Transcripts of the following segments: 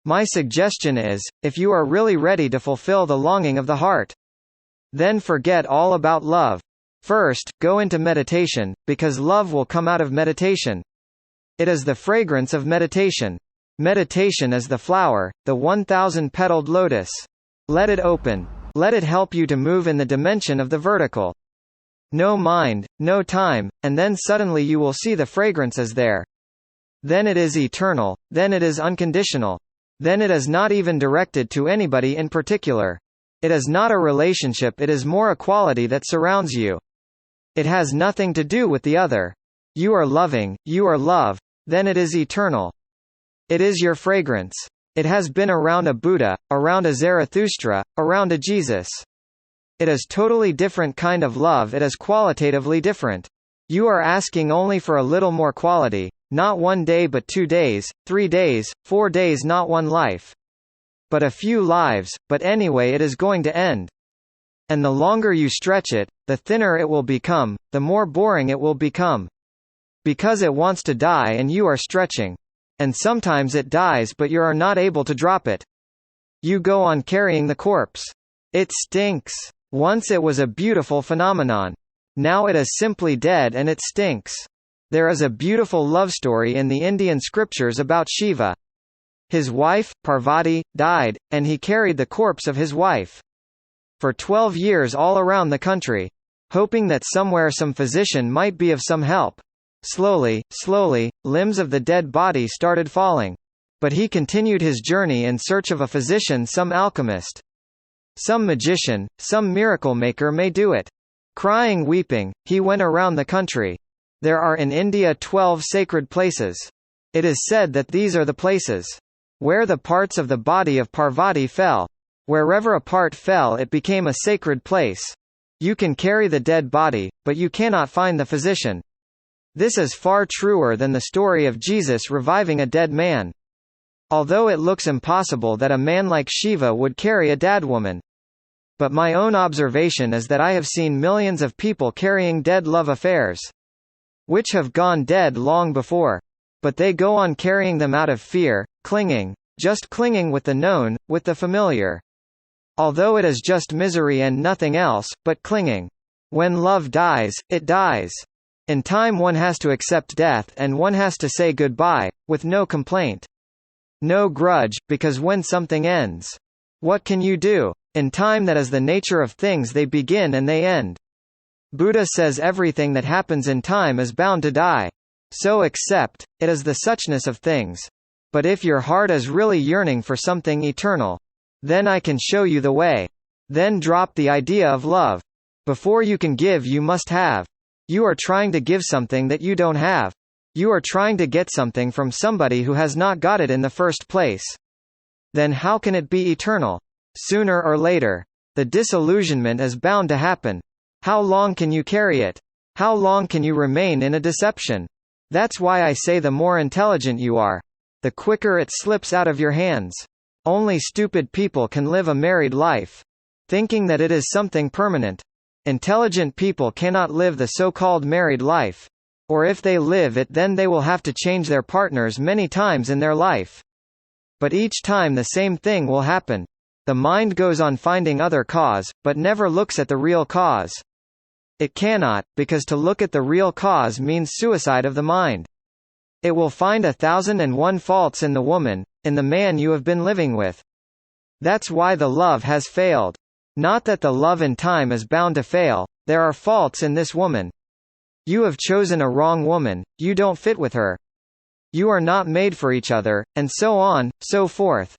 My suggestion is, if you are really ready to fulfill the longing of the heart, then forget all about love. First, go into meditation, because love will come out of meditation. It is the fragrance of meditation. Meditation is the flower, the 1,000-petaled lotus. Let it open. Let it help you to move in the dimension of the vertical. No mind, no time, and then suddenly you will see the fragrance is there. Then it is eternal, then it is unconditional. Then it is not even directed to anybody in particular. It is not a relationship, it is more a quality that surrounds you. It has nothing to do with the other. You are loving, you are love, then it is eternal. It is your fragrance. It has been around a Buddha, around a Zarathustra, around a Jesus. It is totally different kind of love, it is qualitatively different. You are asking only for a little more quality, not 1 day but 2 days, 3 days, 4 days, not 1 life. But a few lives, but anyway it is going to end. And the longer you stretch it, the thinner it will become, the more boring it will become. Because it wants to die and you are stretching. And sometimes it dies but you are not able to drop it. You go on carrying the corpse. It stinks. Once it was a beautiful phenomenon. Now it is simply dead and it stinks. There is a beautiful love story in the Indian scriptures about Shiva. His wife, Parvati, died, and he carried the corpse of his wife for 12 years all around the country, hoping that somewhere some physician might be of some help. Slowly, slowly, limbs of the dead body started falling. But he continued his journey in search of a physician, some alchemist. Some magician, some miracle maker may do it. Crying, weeping, he went around the country. There are in India 12 sacred places. It is said that these are the places where the parts of the body of Parvati fell. Wherever a part fell it became a sacred place. You can carry the dead body, but you cannot find the physician. This is far truer than the story of Jesus reviving a dead man. Although it looks impossible that a man like Shiva would carry a dead woman. But my own observation is that I have seen millions of people carrying dead love affairs, which have gone dead long before. But they go on carrying them out of fear, clinging, just clinging with the known, with the familiar. Although it is just misery and nothing else, but clinging. When love dies, it dies. In time one has to accept death and one has to say goodbye, with no complaint. No grudge, because when something ends, what can you do? In time that is the nature of things, they begin and they end. Buddha says everything that happens in time is bound to die. So accept, it is the suchness of things. But if your heart is really yearning for something eternal, then I can show you the way. Then drop the idea of love. Before you can give you must have. You are trying to give something that you don't have. You are trying to get something from somebody who has not got it in the first place. Then how can it be eternal? Sooner or later, the disillusionment is bound to happen. How long can you carry it? How long can you remain in a deception? That's why I say the more intelligent you are, the quicker it slips out of your hands. Only stupid people can live a married life, thinking that it is something permanent. Intelligent people cannot live the so-called married life. Or if they live it, then they will have to change their partners many times in their life. But each time the same thing will happen. The mind goes on finding other cause, but never looks at the real cause. It cannot, because to look at the real cause means suicide of the mind. It will find 1,001 faults in the woman, in the man you have been living with. That's why the love has failed. Not that the love in time is bound to fail, there are faults in this woman. You have chosen a wrong woman, you don't fit with her. You are not made for each other, and so on, so forth.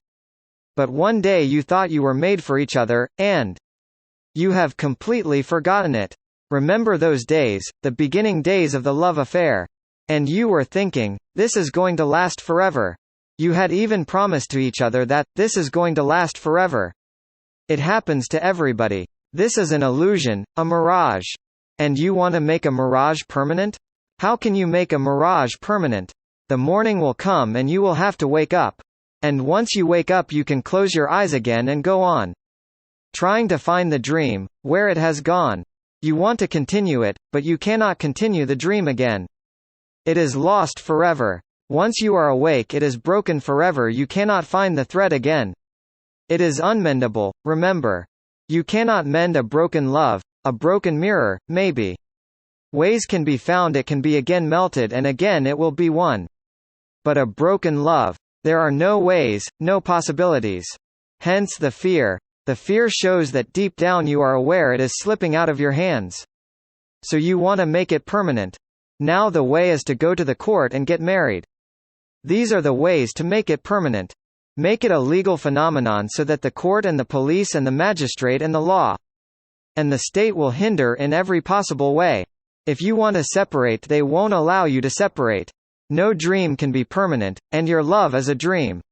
But one day you thought you were made for each other, and you have completely forgotten it. Remember those days, the beginning days of the love affair. And you were thinking, this is going to last forever. You had even promised to each other that, this is going to last forever. It happens to everybody. This is an illusion, a mirage. And you want to make a mirage permanent? How can you make a mirage permanent? The morning will come and you will have to wake up. And once you wake up you can close your eyes again and go on. Trying to find the dream, where it has gone. You want to continue it, but you cannot continue the dream again. It is lost forever. Once you are awake it is broken forever, you cannot find the thread again. It is unmendable, remember. You cannot mend a broken love, a broken mirror, maybe. Ways can be found, it can be again melted and again it will be one. But a broken love. There are no ways, no possibilities. Hence the fear. The fear shows that deep down you are aware it is slipping out of your hands. So you want to make it permanent. Now the way is to go to the court and get married. These are the ways to make it permanent. Make it a legal phenomenon so that the court and the police and the magistrate and the law and the state will hinder in every possible way. If you want to separate, they won't allow you to separate. No dream can be permanent, and your love is a dream.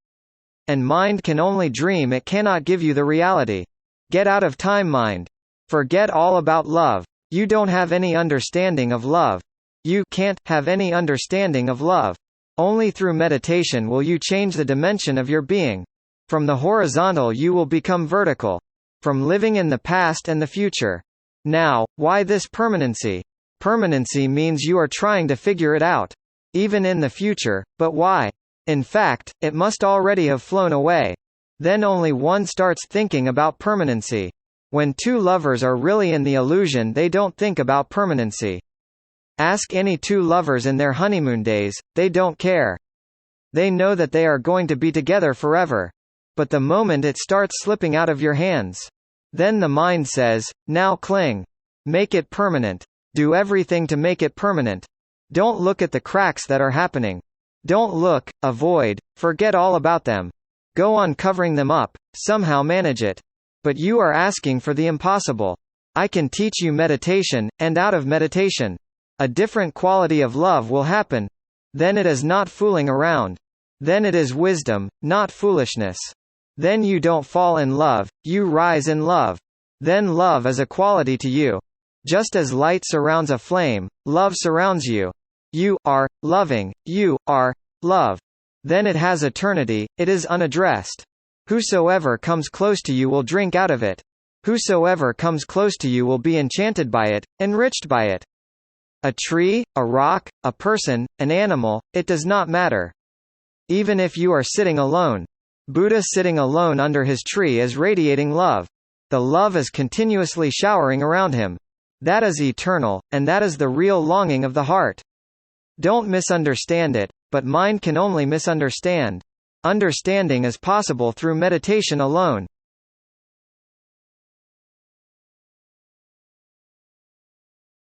And mind can only dream, it cannot give you the reality. Get out of time, mind. Forget all about love. You don't have any understanding of love. You can't have any understanding of love. Only through meditation will you change the dimension of your being. From the horizontal you will become vertical. From living in the past and the future. Now, why this permanency? Permanency means you are trying to figure it out. Even in the future, but why? In fact, it must already have flown away. Then only one starts thinking about permanency. When two lovers are really in the illusion, they don't think about permanency. Ask any two lovers in their honeymoon days, they don't care. They know that they are going to be together forever. But the moment it starts slipping out of your hands, then the mind says, now cling. Make it permanent. Do everything to make it permanent. Don't look at the cracks that are happening. Don't look, avoid, forget all about them. Go on covering them up, somehow manage it. But you are asking for the impossible. I can teach you meditation, and out of meditation, a different quality of love will happen. Then it is not fooling around. Then it is wisdom, not foolishness. Then you don't fall in love, you rise in love. Then love is a quality to you. Just as light surrounds a flame, love surrounds you. You are loving, you are love. Then it has eternity, it is unaddressed. Whosoever comes close to you will drink out of it. Whosoever comes close to you will be enchanted by it, enriched by it. A tree, a rock, a person, an animal, it does not matter. Even if you are sitting alone. Buddha sitting alone under his tree is radiating love. The love is continuously showering around him. That is eternal, and that is the real longing of the heart. Don't misunderstand it, but mind can only misunderstand. Understanding is possible through meditation alone.